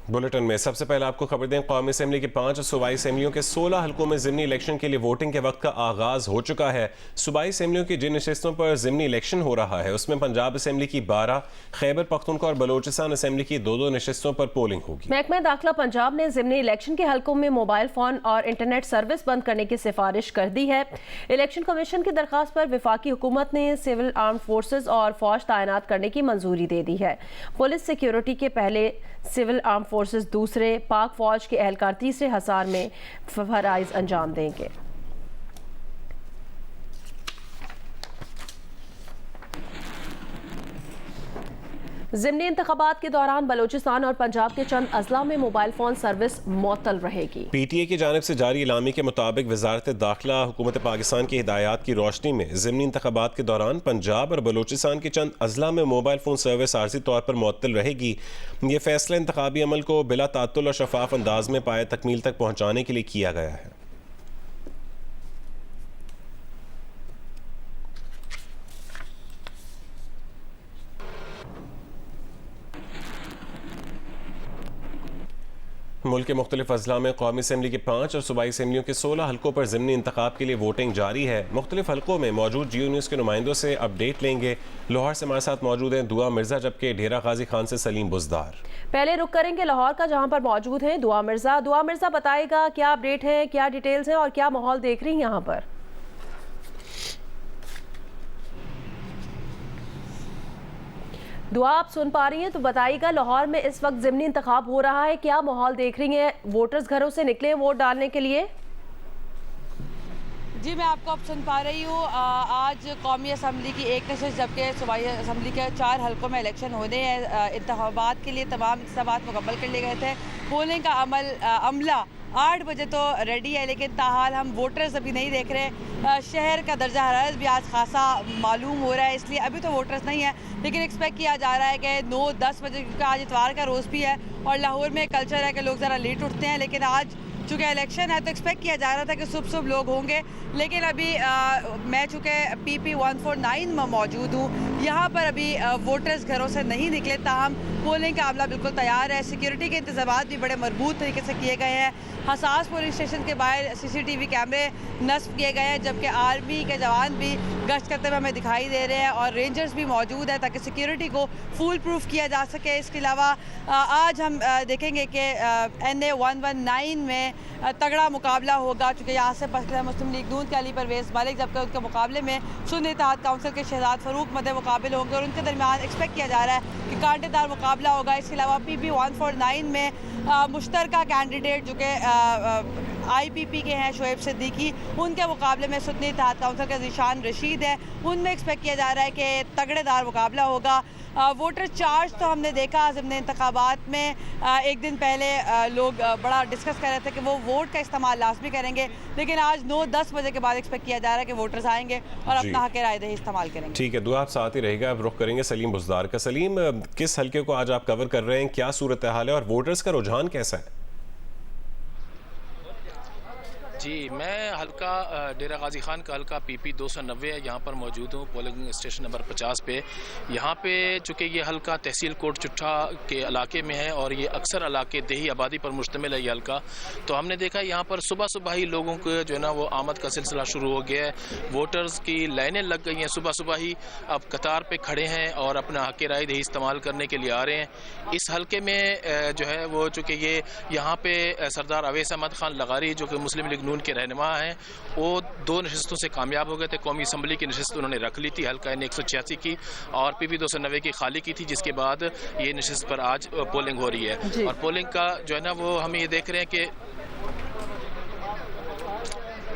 Bulletin में सबसे पहले आपको खबर दें, कौमी असेंबली की 5 सूबाई असेंबलियों के 16 हल्कों में ज़िमनी इलेक्शन के लिए वोटिंग के वक्त का आगाज़ हो चुका है। सूबाई असेंबलियों की जिन नशिस्तों पर ज़िमनी इलेक्शन हो रहा है उसमें पंजाब असेंबली की 12, खैबर पख्तूनख्वा और बलोचिस्तान असेंबली की 2-2 नशिस्तों पर पोलिंग होगी। महकमा दाखिला पंजाब ने ज़िमनी इलेक्शन के हल्कों में मोबाइल फ़ोन और इंटरनेट सर्विस बंद करने की सिफारिश कर दी है। इलेक्शन कमीशन की दरख्वास्त पर वफाकी हुकूमत ने सिविल आर्म फोर्सेज और फौज तैनात करने की मंजूरी दे दी है। पुलिस सिक्योरिटी के पहले, सिविल आर्म फोर्सेज दूसरे, पाक फौज के एहलकार तीसरे हसार में फराइज अंजाम देंगे। ज़िमनी इंतखाबात के दौरान बलोचिस्तान और पंजाब के चंद अजला में मोबाइल फ़ोन सर्विस मुअत्तल रहेगी। PTA की जानिब से जारी इलामी के मुताबिक वजारत दाखिला हुकूमत पाकिस्तान की हिदायत की रोशनी में ज़िमनी इंतखाबात के दौरान पंजाब और बलोचिस्तान के चंद अजला में मोबाइल फ़ोन सर्विस आर्जी तौर पर मुअत्तल रहेगी। ये फैसला इंतखाबी अमल को बिला तात्तुल और शफाफ अंदाज में पाए तकमील तक पहुँचाने के लिए किया गया है। मुल्क के मुख्तलिफ अजला में कौमी असेंबली की 5 और सूबाई असेंबलियों के 16 हल्कों पर ज़िमनी इंतखाब के लिए वोटिंग जारी है। मुख्तलिफ हल्कों में मौजूद जियो न्यूज़ के नुमाइंदों से अपडेट लेंगे। लाहौर से हमारे साथ मौजूद हैं दुआ मिर्जा, जबकि डेरा गाजी खान से सलीम बुजदार। पहले रुक करेंगे लाहौर का, जहां पर मौजूद हैं दुआ मिर्जा। दुआ मिर्जा, बताएगा क्या अपडेट है, क्या डिटेल्स हैं और क्या माहौल देख रही हैं यहाँ पर? दुआ, आप सुन पा रही हैं तो बताइएगा, लाहौर में इस वक्त ज़िमनी इंतखाब हो रहा है, क्या माहौल देख रही हैं? वोटर्स घरों से निकले वोट डालने के लिए? जी, मैं आपको अब सुन पा रही हूँ। आज कौमी असम्बली की एक नशिस्त, जबकि सूबाई असम्बली के 4 हल्कों में इलेक्शन होने हैं। इंतखाबात के लिए तमाम इंतज़ामात मुकम्मल कर लिए गए थे। पोलिंग का अमला 8 बजे तो रेडी है, लेकिन ताहाल हम वोटर्स अभी नहीं देख रहे। शहर का दर्जा हरारत भी आज खासा मालूम हो रहा है, इसलिए अभी तो वोटर्स नहीं है, लेकिन एक्सपेक्ट किया जा रहा है कि 9-10 बजे, क्योंकि आज इतवार का रोज़ भी है और लाहौर में कल्चर है कि लोग ज़रा लेट उठते हैं, लेकिन आज चूँकि इलेक्शन है तो एक्सपेक्ट किया जा रहा था कि सुबह लोग होंगे। लेकिन अभी मैं चूँकि PP 149 में मौजूद हूँ, यहाँ पर अभी वोटर्स घरों से नहीं निकले, ताहम पोलिंग का अमला बिल्कुल तैयार है। सिक्योरिटी के इंतजाम भी बड़े मजबूत तरीके से किए गए हैं। हसास पुलिस स्टेशन के बाहर CCTV कैमरे नस्ब किए गए हैं, जबकि आर्मी के जवान भी गश्त करते हुए हमें दिखाई दे रहे हैं और रेंजर्स भी मौजूद है ताकि सिक्योरिटी को फुल प्रूफ किया जा सके। इसके अलावा आज हम देखेंगे कि NA 119 में तगड़ा मुकाबला होगा, चूँकि यहाँ से मुस्लिम लीग नून के अली परवेज़ मलिक, जबकि उनके मुकाबले में सुन्नी इत्तेहाद काउंसिल के शहजाद फ़रूक मद्दे मुकाबिल होंगे और उनके दरमियान एक्सपेक्ट किया जा रहा है कि कांटेदार मुकाबला होगा। इसके अलावा PP 149 में मुश्तरका कैंडिडेट जो कि IPP के हैं, शोएब सिद्दीकी, उनके मुकाबले में सुन्नी इत्तेहाद काउंसिल का ज़ीशान रशीद है। उनमें एक्सपेक्ट किया जा रहा है कि तगड़ेदार मुकाबला होगा। वोटर चार्ज तो हमने देखा ज़िमनी इंतखाबात में, एक दिन पहले लोग बड़ा डिस्कस कर रहे थे कि वो वोट का इस्तेमाल लाजमी करेंगे, लेकिन आज 9-10 बजे के बाद एक्सपेक्ट किया जा रहा है कि वोटर्स आएंगे और अपना हक़ राय दही इस्तेमाल करेंगे। ठीक है दुआ, आप साथ ही रहेगा। अब रुख करेंगे सलीम बुजदार का। सलीम, किस हल्के को आज आप कवर कर रहे हैं, क्या सूरत हाल है और वोटर्स का रुझान कैसा है? जी, मैं हल्का डेरा गाजी खान का हल्का PP 290 है, यहाँ पर मौजूद हूँ पोलिंग स्टेशन नंबर 50 पे। यहाँ पे चूँकि ये हल्का तहसील कोट चुट्ठा के इलाके में है और ये अक्सर इलाके देही आबादी पर मुश्तमिल है ये हल्का, तो हमने देखा यहाँ पर सुबह ही लोगों को जो है ना वो आमद का सिलसिला शुरू हो गया है। वोटर्स की लाइनें लग गई हैं, सुबह ही अब कतार पे खड़े हैं और अपना हक़ राय दही इस्तेमाल करने के लिए आ रहे हैं। इस हल्के में जो है वो चूँकि ये यहाँ पे सरदार अवैस अहमद खान लगारी जो कि मुस्लिम लीग नून के रहनुमा हैं, वो 2 नशिस्तों से कामयाब हो गए थे। कौमी असम्बली की नशिस्त उन्होंने रख ली थी, हल्का NA 186 की, और PP 290 की खाली की थी, जिसके बाद ये नशिस्त पर आज पोलिंग हो रही है। और पोलिंग का जो है ना वो हम ये देख रहे हैं कि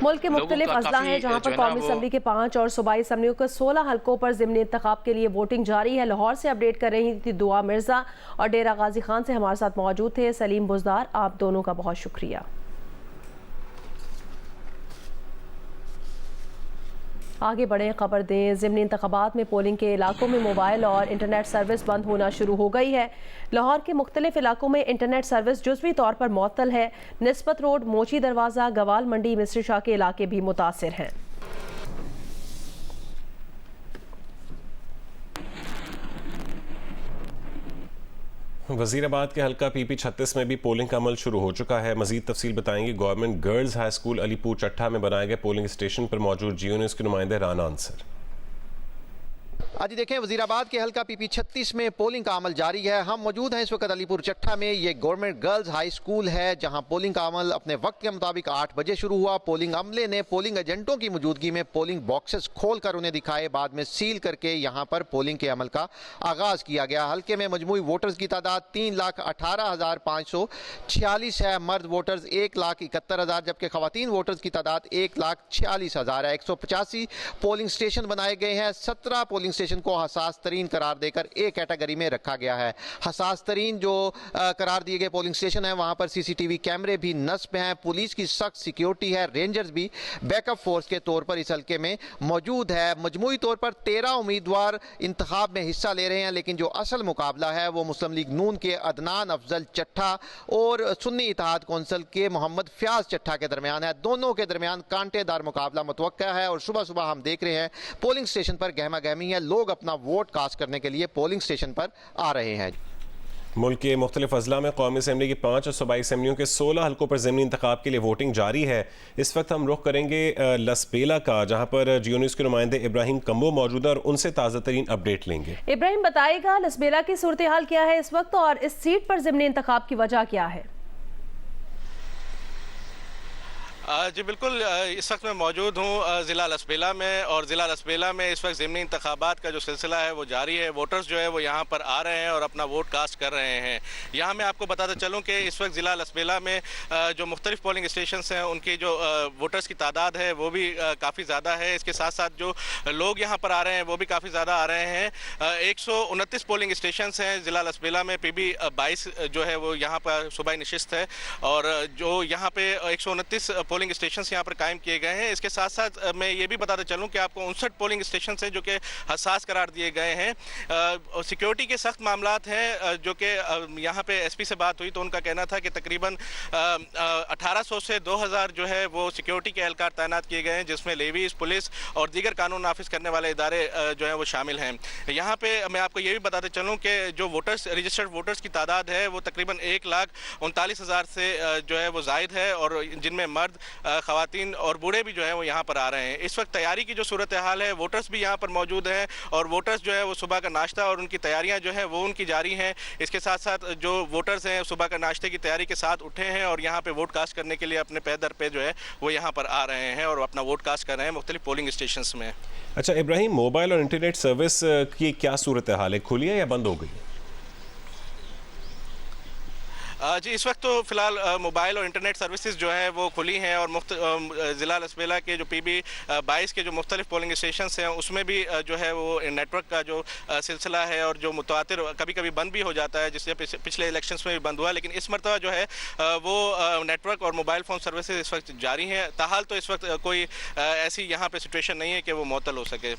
मुल्क के मुख्तलिफ अजला हैं जहाँ पर कौमी असम्बली के 5 और सूबाई असम्बलियों के 16 हल्कों पर ज़िमनी इंतखाब के लिए वोटिंग जारी है। लाहौर से अपडेट कर रही थी दुआ मिर्जा और डेरा गाजी खान से हमारे साथ मौजूद थे सलीम बुजदार। आप दोनों का बहुत शुक्रिया। आगे बढ़े, खबर दें, ज़िमनी इंतखाबात में पोलिंग के इलाकों में मोबाइल और इंटरनेट सर्विस बंद होना शुरू हो गई है। लाहौर के मुख्तलिफ इलाकों में इंटरनेट सर्विस जुज़वी तौर पर मुअत्तल है। निस्बत रोड, मोची दरवाज़ा, गवाल मंडी, मिस्री शाह के इलाके भी मुतासिर हैं। वजीराबाद के हल्का PP 36 में भी पोलिंग का अमल शुरू हो चुका है। मजीद तफसील बताएंगे government girls high school Alipur चट्टा में बनाए गए पोलिंग स्टेशन पर मौजूद जियो न्यूज़ के नुमाइंदे राना अंसर। आज देखें वजीराबाद के हल्का PP 36 में पोलिंग का अमल जारी है। हम मौजूद हैं इस वक्त अलीपुर चट्टा में। ये गवर्नमेंट गर्ल्स हाई स्कूल है जहां पोलिंग का अमल अपने वक्त के मुताबिक 8 बजे शुरू हुआ। पोलिंग अमले ने पोलिंग एजेंटों की मौजूदगी में पोलिंग बॉक्सेस खोलकर उन्हें दिखाए, बाद में सील करके यहां पर पोलिंग के अमल का आगाज किया गया। हल्के में मजमूई वोटर्स की तादाद 3,18,546 है। मर्द वोटर्स 1,71,000 जबकि खवातीन वोटर्स की तादाद 1,46,000 है। 185 पोलिंग स्टेशन बनाए गए हैं। 17 पोलिंग स्टेशन को हसास तरीन करार देकर एक कैटेगरी में रखा गया है। हसास तरीन जो करार दिए गए पोलिंग स्टेशन है वहां पर CCTV कैमरे भी नस्ब हैं, पुलिस की सख्त सिक्योरिटी है, रेंजर्स भी बैकअप फोर्स के तौर पर इस हल्के में मौजूद है। मजमूई तौर पर 13 उम्मीदवार इंतखाब में हिस्सा ले रहे हैं, लेकिन जो असल मुकाबला है वो मुस्लिम लीग नून के अदनान अफजल चट्टा और सुन्नी इत्तेहाद कौंसिल के मोहम्मद फयाज चट्टा के दरमियान है। दोनों के दरमियान कांटेदार मुकाबला मुतवक्का है और सुबह सुबह हम देख रहे हैं पोलिंग स्टेशन पर गहमा गहमी है। लोग अपना वोट कास्ट करने के लिए पोलिंग स्टेशन पर आ रहे हैं। मुल्क के मुख्तलिफ अजला में कौमी असम्बली की 5 और सूबाई असम्बलियों के 16 हल्कों पर ज़मीनी इंतखाब के लिए वोटिंग जारी है। इस वक्त हम रुख करेंगे लसबेला का, जहां पर जियो न्यूज़ के नुमाइंदे इब्राहिम कम्बो मौजूद है और उनसे ताज़ा तरीन अपडेट लेंगे। इब्राहिम बताएगा लसबेला की सूरत हाल क्या है इस वक्त और इस सीट पर ज़मीनी इंतखाब की वजह क्या है? जी बिल्कुल, इस वक्त मैं मौजूद हूँ ज़िला लसबेला में और ज़िला लसबेला में इस वक्त ज़मीनी इंतखाबात का जो सिलसिला है वो जारी है। वोटर्स जो है वो यहाँ पर आ रहे हैं और अपना वोट कास्ट कर रहे हैं। यहाँ मैं आपको बताता चलूँ कि इस वक्त ज़िला लसबेला में जो मुख्तलिफ पोलिंग स्टेशन हैं उनकी जो वोटर्स की तादाद है वो भी काफ़ी ज़्यादा है। इसके साथ साथ जो लोग यहाँ पर आ रहे हैं वो भी काफ़ी ज़्यादा आ रहे हैं। 129 पोलिंग स्टेशन हैं ज़िला लसबेला में। PB 22 जो है वो यहाँ पर सूबाई नशिस्त है और जो यहाँ पे 129 पोलिंग स्टेशन यहाँ पर कायम किए गए हैं। इसके साथ साथ मैं ये भी बताते चलूँ कि आपको 59 पोलिंग स्टेशन हैं जो कि हसास करार दिए गए हैं। सिक्योरिटी के सख्त मामलात हैं जो कि यहाँ पे SP से बात हुई तो उनका कहना था कि तकरीबन 1800 से 2000 जो है वो सिक्योरिटी के एहलकार तैनात किए गए हैं, जिसमें लेवीज, पुलिस और दीगर कानून नाफिज करने वाले इदारे जो हैं वो शामिल हैं। यहाँ पे मैं आपको ये भी बताते चलूँ कि जो वोटर्स रजिस्टर्ड वोटर्स की तादाद है वो तकरीबन 1,39,000 से जो है वो जायद है और जिनमें मर्द, खवातीन और बूढ़े भी जो है वो यहाँ पर आ रहे हैं। इस वक्त तैयारी की जो सूरत हाल है, वोटर्स भी यहाँ पर मौजूद हैं और वोटर्स जो है वो सुबह का नाश्ता और उनकी तैयारियाँ जो है वो उनकी जारी हैं। इसके साथ साथ जो वोटर्स हैं सुबह का नाश्ते की तैयारी के साथ उठे हैं और यहाँ पे वोट कास्ट करने के लिए अपने पैदर पे जो है वो यहाँ पर आ रहे हैं और अपना वोट कास्ट कर रहे हैं मुख्तलिफ पोलिंग स्टेशन में। अच्छा इब्राहिम, मोबाइल और इंटरनेट सर्विस की क्या सूरत हाल है? खुली है या बंद हो गई? जी इस वक्त तो फिलहाल मोबाइल और इंटरनेट सर्विसेज जो है वो खुली हैं और ज़िला लसबेला के जो PB 22 के जो मुख्तलिफ पोलिंग स्टेशन हैं उसमें भी जो है वो नेटवर्क का जो सिलसिला है और जो मुतवातिर कभी कभी बंद भी हो जाता है, जिससे पिछले इलेक्शंस में भी बंद हुआ, लेकिन इस मरतबा जो है वो नेटवर्क और मोबाइल फ़ोन सर्विसेज इस वक्त जारी हैं। ताहाल तो इस वक्त कोई ऐसी यहाँ पर सिचुएशन नहीं है कि वो मुअत्तल हो सके।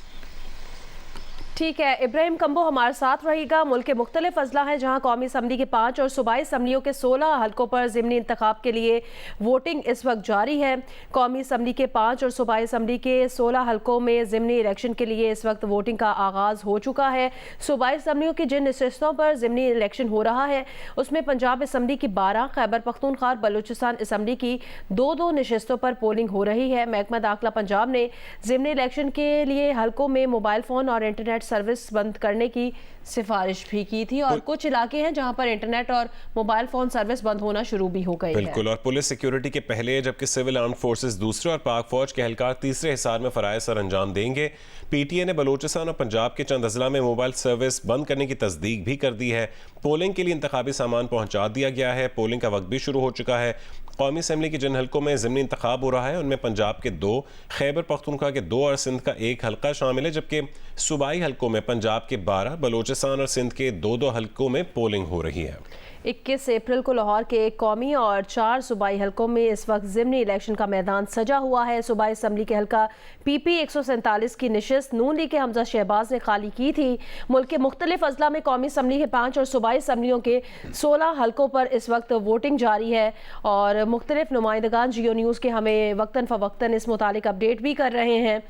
ठीक है, इब्राहिम कम्बो हमारे साथ रहेगा। मुल्क के मुख्तलिफ अजला हैं जहाँ कौमी असम्बली के 5 और सूबाई असम्बलियों के 16 हल्कों पर ज़मीनी इंतखाब के लिए वोटिंग इस वक्त जारी है। कौमी असम्बली के 5 और सूबाई असम्बली के 16 हल्कों में ज़मीनी इलेक्शन के लिए इस वक्त वोटिंग का आगाज़ हो चुका है। सूबाई असम्बलियों की जिन नशिस्तों पर ज़मीनी इलेक्शन हो रहा है उसमें पंजाब असम्बली की 12, खैबर पख्तूनख्वा, बलूचिस्तान असम्बली की 2-2 नशिस्तों पर पोलिंग हो रही है। महकमा दाखिला पंजाब ने ज़मीनी इलेक्शन के लिए हल्कों में मोबाइल फ़ोन और इंटरनेट सर्विस बंद करने की सिफारिश भी की थी और कुछ इलाके हैं जहां पर इंटरनेट और मोबाइल फोन सर्विस बंद होना शुरू भी हो गई है। बिल्कुल, और पुलिस सिक्योरिटी के पहले जबकि सिविल आर्म्ड फोर्सेस दूसरे और पाक फौज के एहलकार तीसरे हिसार में फराइज सर अंजाम देंगे। PTA ने बलूचिस्तान और पंजाब के चंद अजला में मोबाइल सर्विस बंद करने की तस्दीक भी कर दी है। पोलिंग के लिए इंतखाबी सामान पहुंचा दिया गया है। पोलिंग का वक्त भी शुरू हो चुका है। कौमी असम्बली के जिन हल्कों में ज़मीनी इंतखाब हो रहा है उनमें पंजाब के 2, खैबर पख्तूनख्वा के 2 और सिंध का 1 हल्का शामिल है, जबकि सूबाई हल्कों में पंजाब के 12, बलूचिस्तान और सिंध के 2-2 हल्कों में पोलिंग हो रही है। 21 अप्रैल को लाहौर के कौमी और 4 सूबाई हलकों में इस वक्त ज़िमनी इलेक्शन का मैदान सजा हुआ है। सूबाई असम्बली के हल्का PP 147 की नशिस्त नून लीग के हमजा शहबाज ने खाली की थी। मुल्क के मुख्तलिफ अजला में कौमी असम्बली के 5 और सूबाई असम्बलियों के 16 हलकों पर इस वक्त वोटिंग जारी है और मुख्तलिफ नुमाइंदगान जियो न्यूज़ के हमें वक्तन फ़वक्तन इस मुतालिक अपडेट भी कर रहे हैं।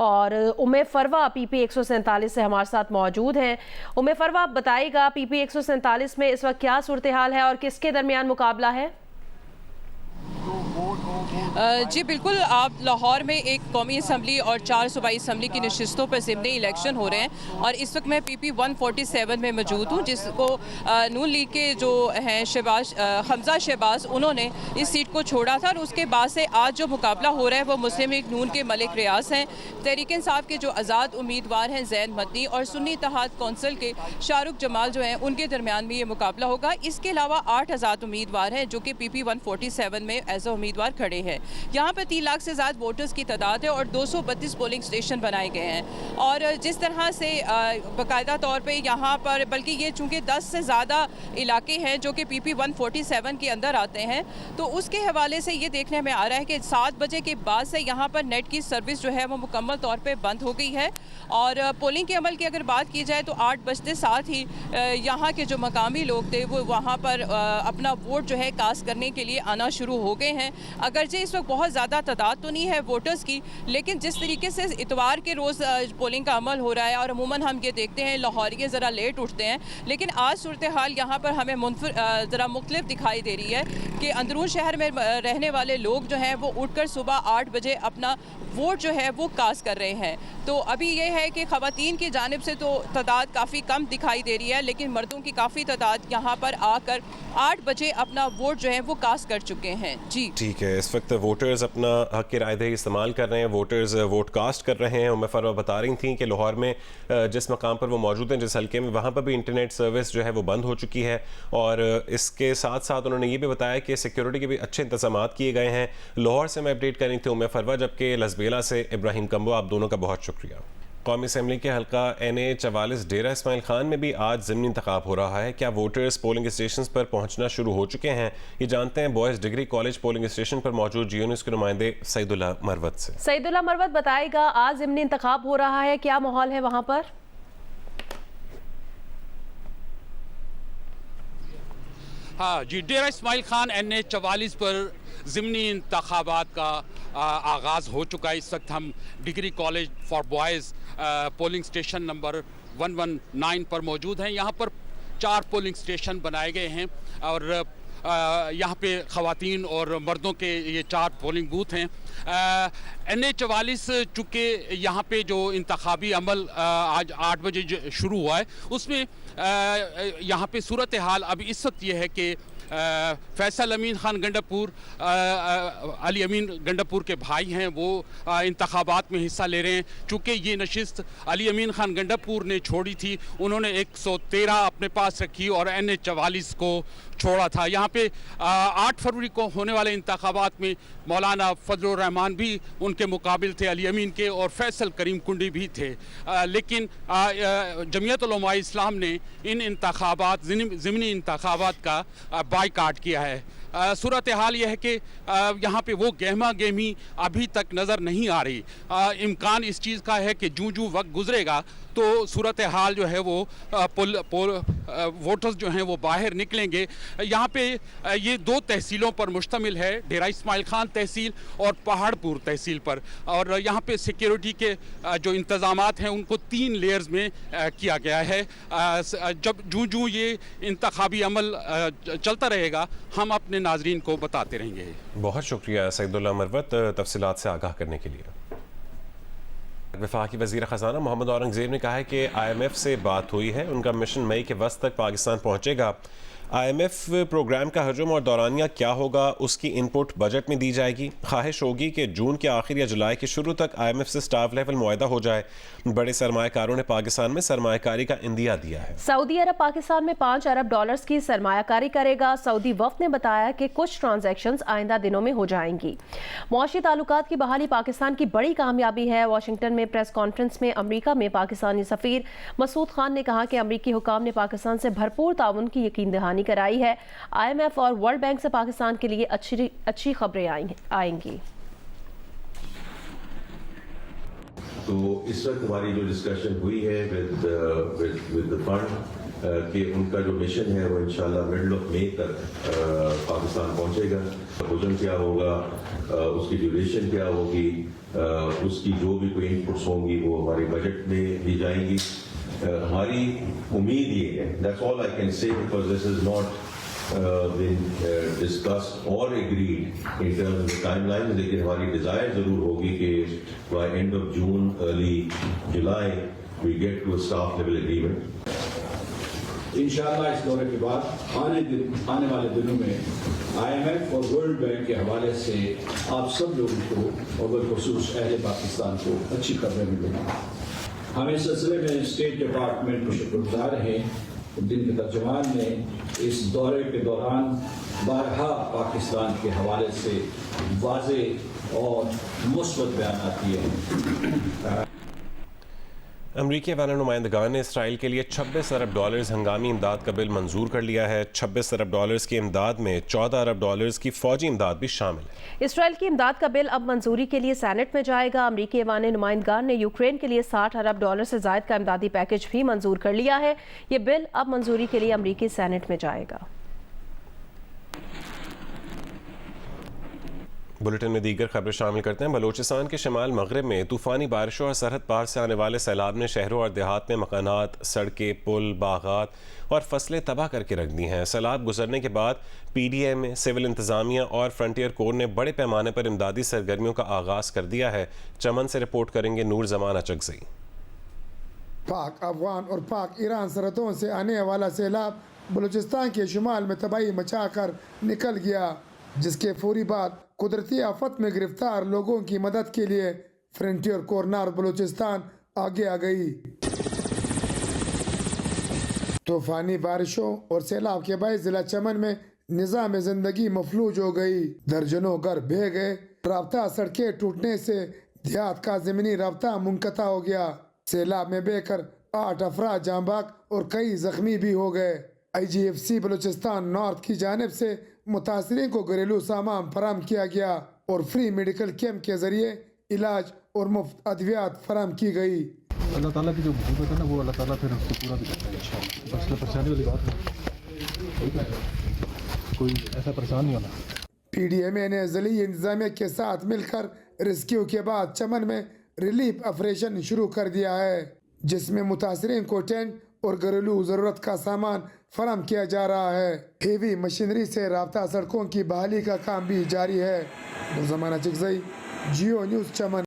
और उम्मे फरवा PP 147 से हमारे साथ मौजूद हैं। उम्मे फरवा, आप बताइएगा PP 147 में इस वक्त क्या सूरत हाल है और किसके दरमियान मुकाबला है? जी बिल्कुल, आप लाहौर में एक कौमी असम्बली और 4 सूबाई असम्बली की नशिस्तों पर ज़िमनी इलेक्शन हो रहे हैं और इस वक्त मैं PP 147 में मौजूद हूँ, जिसको नून लीग के जो हैं हमजा शहबाज, उन्होंने इस सीट को छोड़ा था और उसके बाद से आज जो मुकाबला हो रहा है वो मुस्लिम लीग नून के मलिक रियाज हैं, तहरीक इंसाफ के जो आज़ाद उम्मीदवार हैं ज़ैन मदनी और सुन्नी इत्तेहाद कौंसिल के शाहरुख जमाल जो हैं उनके दरमियान में ये मुकाबला होगा। इसके अलावा 8 आज़ाद उम्मीदवार हैं जो कि PP 147 में एज ए उम्मीदवार खड़े हैं। यहाँ पर 3 लाख से ज़्यादा वोटर्स की तादाद है और 232 पोलिंग स्टेशन बनाए गए हैं और जिस तरह से बाकायदा तौर पे यहाँ पर, बल्कि ये चूँकि 10 से ज़्यादा इलाके हैं जो कि PP 147 के अंदर आते हैं, तो उसके हवाले से ये देखने में आ रहा है कि 7 बजे के बाद से यहाँ पर नेट की सर्विस जो है वो मुकम्मल तौर पर बंद हो गई है और पोलिंग के अमल की अगर बात की जाए तो 8 बजते साथ ही यहाँ के जो मकामी लोग थे वो वहाँ पर अपना वोट जो है कास्ट करने के लिए आना शुरू हो गए हैं। अगरचे इस वक्त बहुत ज़्यादा तादाद तो नहीं है वोटर्स की, लेकिन जिस तरीके से इतवार के रोज़ पोलिंग का अमल हो रहा है और अमूमन हम ये देखते हैं लाहौरिये ज़रा लेट उठते हैं, लेकिन आज सूरत हाल यहाँ पर हमें ज़रा मुख्तलिफ दिखाई दे रही है कि अंदरून शहर में रहने वाले लोग जो हैं वो उठकर सुबह 8 बजे अपना वोट जो है वो कास्ट कर रहे हैं। तो अभी ये है कि ख़वातीन की जानिब से तो तादाद काफ़ी कम दिखाई दे रही है, लेकिन मर्दों की काफ़ी तादाद यहाँ पर आकर 8 बजे अपना वोट जो है वो कास्ट कर चुके हैं। जी ठीक है, इस वक्त वोटर्स अपना हक की रायदही इस्तेमाल कर रहे हैं, वोटर्स वोट कास्ट कर रहे हैं। उम्मे फरवा बता रही थी कि लाहौर में जिस मकाम पर वो मौजूद हैं, जिस हल्के में, वहाँ पर भी इंटरनेट सर्विस जो है वो बंद हो चुकी है और इसके साथ साथ उन्होंने ये भी बताया कि सिक्योरिटी के भी अच्छे इंतजाम किए गए हैं। लाहौर से मैं अपडेट कर रही थी उम्मे फरवा, जबकि लसबेला से इब्राहिम कम्बो, आप दोनों का बहुत शुक्रिया। कौमी असम्बली के हल्का NA 44 डेरा इस्माइल खान में भी आज ज़िमनी इंतखाब हो रहा है। क्या वोटर्स पोलिंग स्टेशन पर पहुंचना शुरू हो चुके हैं? ये जानते हैं boys degree college polling station पर मौजूद जियो न्यूज़ के नुमाइंदे सईदुल्ला मरवत से। सईदुल्ला मरवत, बताएगा आज ज़िमनी इंतखाब हो रहा है, क्या माहौल है वहाँ पर? हाँ जी, डेरा इस्माइल खान NA 44 पर ज़िमनी इंतखाबात का आगाज़ हो चुका है। इस वक्त हम degree college for boys polling station number 119 पर मौजूद हैं। यहाँ पर 4 पोलिंग स्टेशन बनाए गए हैं और यहाँ पे ख़वातीन और मर्दों के ये 4 पोलिंग बूथ हैं। NA 44 चूँकि यहाँ पे जो इंतखाबी अमल आज 8 बजे शुरू हुआ है, उसमें यहाँ पे सूरत हाल अब इस वक्त ये है कि फैसल अमीन खान गंडापुर, अली अमीन गंडापुर के भाई हैं, वो इंतखाबात में हिस्सा ले रहे हैं। चूँकि ये नशिस्त अली अमीन खान गंडापुर ने छोड़ी थी, उन्होंने 113 अपने पास रखी और NA 44 को छोड़ा था। यहाँ पे 8 फरवरी को होने वाले इंतखाबात में मौलाना फजलुर रहमान भी उनके मुकाबिल थे, अली अमीन के, और फैसल करीम कुंडी भी थे, लेकिन जमीयत उलमा इस्लाम ने इन इंतखाबात ज़िमनी इंतखाबात का बाइकाट किया है। सूरत हाल यह है कि यहाँ पे वो गहमा गहमी अभी तक नज़र नहीं आ रही। इम्कान इस चीज़ का है कि जूँ जूँ वक्त गुजरेगा तो सूरत हाल जो है वो वोटर्स जो हैं वो बाहर निकलेंगे। यहाँ पे ये 2 तहसीलों पर मुश्तमिल है, डेरा इस्माइल खान तहसील और पहाड़पुर तहसील पर, और यहाँ पे सिक्योरिटी के जो इंतज़ामात हैं उनको 3 लेयर्स में किया गया है। जब जूँ जूँ ये इंतखाबी अमल चलता रहेगा हम अपने नाजरीन को बताते रहेंगे। बहुत शुक्रिया सईदुल्ला मरवत तफसीलात से आगाह करने के लिए। वफाकी वज़ीर ख़ज़ाना मोहम्मद औरंगज़ेब ने कहा है कि IMF से बात हुई है, उनका मिशन मई के वस्त तक पाकिस्तान पहुँचेगा। IMF प्रोग्राम का हजम और दौरानिया क्या होगा उसकी इनपुट बजट में दी जाएगी। ख्वाहिश होगी कि जून के आखिर या जुलाई के शुरू तक IMF से स्टाफ लेवल मुआहदा हो जाए। बड़े सरमायाकारों ने पाकिस्तान में सरमायाकारी का इंदिया दिया है। सऊदी अरब पाकिस्तान में $5 अरब की सरमायाकारी करेगा। सऊदी वफ्द ने बताया कि कुछ ट्रांजैक्शंस आइंदा दिनों में हो जाएंगी। मुआशी ताल्लुकात की बहाली पाकिस्तान की बड़ी कामयाबी है। वाशिंगटन में प्रेस कॉन्फ्रेंस में अमरीका में पाकिस्तानी सफीर मसूद खान ने कहा कि अमरीकी हुकाम ने पाकिस्तान से भरपूर ताउन की यकीन दहानी मेजबानी कराई है। IMF और वर्ल्ड बैंक से पाकिस्तान के लिए अच्छी खबरें आएंगी। तो इस वक्त हमारी जो डिस्कशन हुई है विद द फंड कि उनका जो मिशन है वो इंशाल्लाह मिडल ऑफ मई तक पाकिस्तान पहुंचेगा। वजन क्या होगा, उसकी ड्यूरेशन क्या होगी, उसकी जो भी कोई इनपुट्स होंगी वो हमारे बजट में दी जाएंगी। हमारी उम्मीद ये है, that's all I can say, because this is not been discussed or agreed in terms of the timelines, लेकिन हमारी डिजायर जरूर होगी कि by end of June, early July, we get to a staff level agreement. इंशाअल्लाह इस दौरे के बाद आने वाले दिनों में IMF और वर्ल्ड बैंक के हवाले से आप सब लोगों को और बिलखुसूस अहले पाकिस्तान को अच्छी खबरें मिलेंगी। हम इस सिलसिले में स्टेट डिपार्टमेंट को शुक्रगुजार हैं जिनके तर्जुमान ने इस दौरे के दौरान बारहा पाकिस्तान के हवाले से वाज़े और मुस्बत बयान किए हैं। अमरीकी वाला नुमाइंदगान ने इसराइल के लिए $26 अरब हंगामी इमदाद का बिल मंजूर कर लिया है। $26 अरब की इमदाद में $14 अरब की फौजी इमदाद भी शामिल है। इसराइल की इमदाद का बिल अब मंजूरी के लिए सेनेट में जाएगा। अमरीकी ऐवान नुमाइंदगान ने यूक्रेन के लिए $60 अरब से ज़ायद का इमदादी पैकेज भी मंजूर कर लिया है। ये बिल अब मंजूरी के लिए अमरीकी सेनेट में जाएगा। बुलेटिन में दीगर खबरें शामिल करते हैं। बलूचिस्तान के शमाल मगरब में तूफ़ानी बारिशों और सरहद पार से आने वाले सैलाब ने शहरों और देहात में मकानात, सड़कें, पुल, बागात और फसलें तबाह करके रख दी हैं। सैलाब गुजरने के बाद PDM, सिविल इंतज़ामिया और फ्रंटियर कोर ने बड़े पैमाने पर इमदादी सरगर्मियों का आगाज़ कर दिया है। चमन से रिपोर्ट करेंगे नूर जमान अचकज़ई। पाक अफगान और पाक ईरान सरहदों से आने वाला सैलाब बलूचिस्तान के शुमाल में तबाही मचाकर निकल गया, जिसके फौरी बाद कुदरती आफत में गिरफ्तार लोगों की मदद के लिए फ्रंटियर कोर नॉर्थ बलूचिस्तान आगे आ गई। तूफानी बारिशों और सैलाब के बायस जिला चमन में निज़ाम जिंदगी मफलूज हो गई। दर्जनों घर बह गए। राब्ता सड़कें टूटने से देहात का ज़मीनी राब्ता मुनक़ता हो गया। सैलाब में बहकर 8 अफराद जाँ बाग और कई जख्मी भी हो गए। IGFC बलूचिस्तान नॉर्थ की जानिब से मुतासरीन को घरेलू सामान फराम किया गया और फ्री मेडिकल कैंप के जरिए इलाज और मुफ्त अद्वियात फराम की गई। अल्लाह ताला की जो मुसीबत है ना वो अल्लाह ताला फिर उसको पूरा भी करता है इंशाअल्लाह। बस परेशानी वाली बात है, कोई ऐसा परेशान नहीं होना। PDMA ने ज़िली इंतजामिया के साथ मिलकर रेस्क्यू के बाद चमन में रिलीफ ऑपरेशन शुरू कर दिया है, जिसमें मुतासरीन को टेंट और घरेलू ज़रूरत का सामान फराम किया जा रहा है। हेवी मशीनरी से राब्ता सड़कों की बहाली का काम भी जारी है। ज़माना चिकज़ई, जियो न्यूज़ चमन।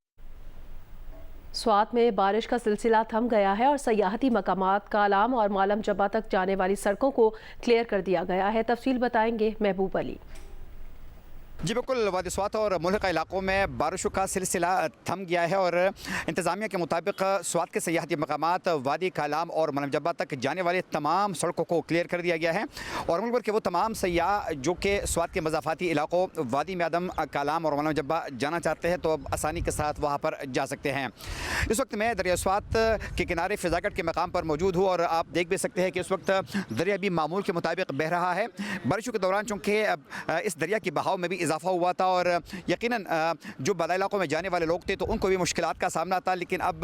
स्वात में बारिश का सिलसिला थम गया है और सयाहती मकामात, कालाम और मालम जबा तक जाने वाली सड़कों को क्लियर कर दिया गया है। तफसील बताएंगे महबूब अली। जी बिल्कुल, वादी स्वात और मुल्का इलाकों में बारिशों का सिलसिला थम गया है और इंतज़ामिया के मुताबिक स्वात के सयाहती मकामात, वादी कालाम और मलम जब्बा तक जाने वाले तमाम सड़कों को क्लियर कर दिया गया है और मुल्क भर के वो तमाम सयाह जो कि स्वात के मज़ाफ़ाती इलाकों वादी में आदम, कालाम और मलम जब्बा जाना चाहते हैं तो अब आसानी के साथ वहाँ पर जा सकते हैं। इस वक्त मैं दरिया स्वात के किनारे फ़िज़ागढ़ के मकाम पर मौजूद हूँ और आप देख भी सकते हैं कि इस वक्त दरिया भी मामूल के मुताबिक बह रहा है। बारिशों के दौरान चूँकि इस दरिया की बहाव में भी इजाफा हुआ था और यकीनन जो बाला इलाकों में जाने वाले लोग थे तो उनको भी मुश्किलात का सामना था, लेकिन अब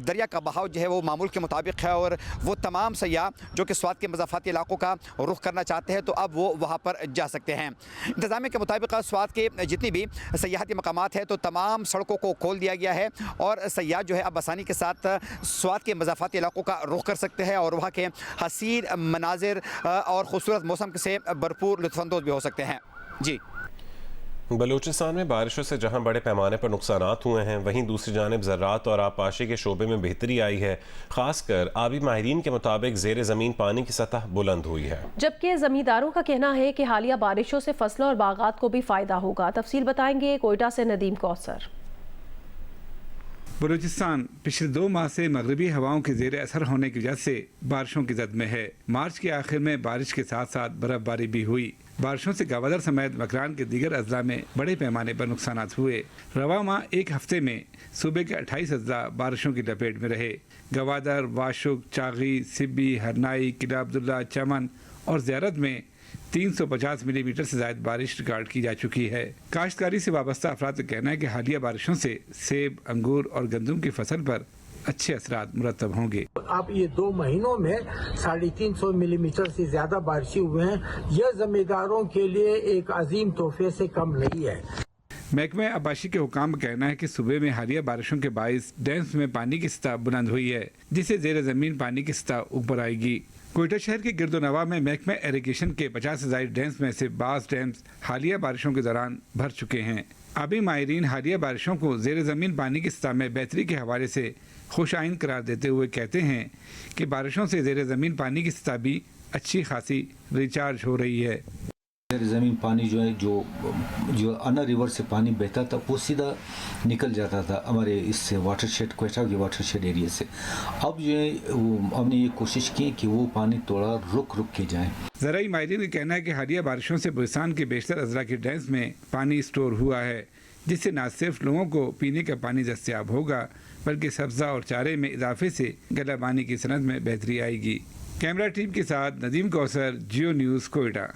दरिया का बहाव जो है वो मामूल के मुताबिक है और वो तमाम सयाह जो कि स्वात के मज़ाफ़ाती इलाकों का रुख करना चाहते हैं तो अब वो वहाँ पर जा सकते हैं। इंतज़ामिया के मुताबिक स्वात के जितनी भी सयाहती मकामात हैं तो तमाम सड़कों को खोल दिया गया है और सयाह जो है अब आसानी के साथ स्वात के मज़ाफ़ाती इलाकों का रुख कर सकते हैं और वहाँ के हसीन मनाजिर और ख़ूबसूरत मौसम से भरपूर लुत्फ़अंदोज़ भी हो सकते हैं। जी, बलूचिस्तान में बारिशों से जहां बड़े पैमाने पर नुकसानात हुए हैं, वहीं दूसरी जानिब ज़राअत और आबपाशी के शोबे में बेहतरी आई है। खासकर आबी माहिरीन के मुताबिक ज़ेर ज़मीन पानी की सतह बुलंद हुई है, जबकि ज़मींदारों का कहना है कि हालिया बारिशों से फसलों और बागात को भी फ़ायदा होगा। तफसील बताएंगे कोयटा से नदीम कौसर। बलूचिस्तान पिछले 2 माह से मगरबी हवाओं के ज़ेर असर होने की वजह से बारिशों की जद में है। मार्च के आखिर में बारिश के साथ साथ बर्फबारी भी हुई। बारिशों से गवादर समेत मकरान के दीगर अजला में बड़े पैमाने पर नुकसान हुए। रवा माह एक हफ्ते में सूबे के 28 अजला बारिशों की लपेट में रहे। गवादर, वाशुक, चागी, सिब्बी, हरनाई, किला अब्दुल्ला, चमन और ज़ियारत में 350 मिलीमीटर से ज़्यादा बारिश रिकॉर्ड की जा चुकी है। काश्तकारी से वाबस्ता अफराद का कहना है कि हालिया बारिशों से सेब, अंगूर और गंदम की फसल पर अच्छे असरात मुरतब होंगे। अब ये 2 महीनों में 350 मिलीमीटर से ज्यादा बारिशें हुए हैं। यह जमींदारों के लिए एक अजीम तोहफे से कम नहीं है। महकमा आबाशी के हुकाम का कहना है कि सुबह में हालिया बारिशों के बाइस डैम्स में पानी की सतह बुलंद हुई है, जिससे जेर ज़मीन पानी की सतह ऊपर आएगी। कोयटा शहर के गिरदोनवा में महकमा इरिगेशन के 50 से ज़ायद डैम्स में से 22 डैम्स हालिया बारिशों के दौरान भर चुके हैं। आबी माहिरीन हालिया बारिशों को जेर ज़मीन पानी की सतह में बेहतरी के हवाले से खुशाइन करार देते हुए कहते हैं कि बारिशों से जेर ज़मीन पानी की सतह भी अच्छी खासी रिचार्ज हो रही है। ज़मीन पानी जो है जो अन्ना रिवर से पानी बहता था वो सीधा निकल जाता था हमारे इससे वाटरशेड, कोयटा के वाटरशेड एरिया से। अब जो है हमने ये कोशिश की कि वो पानी थोड़ा रुक के जाए। ज़राई माहिरीन का कहना है कि हालिया बारिशों से बलूचिस्तान के बेशतर अजला के डैम्स में पानी स्टोर हुआ है, जिससे न सिर्फ लोगों को पीने का पानी दस्तियाब होगा बल्कि सब्ज़ा और चारे में इजाफे से गलाबानी की सनत में बेहतरी आएगी। कैमरा टीम के साथ नदीम कौसर, जियो न्यूज़, कोयटा।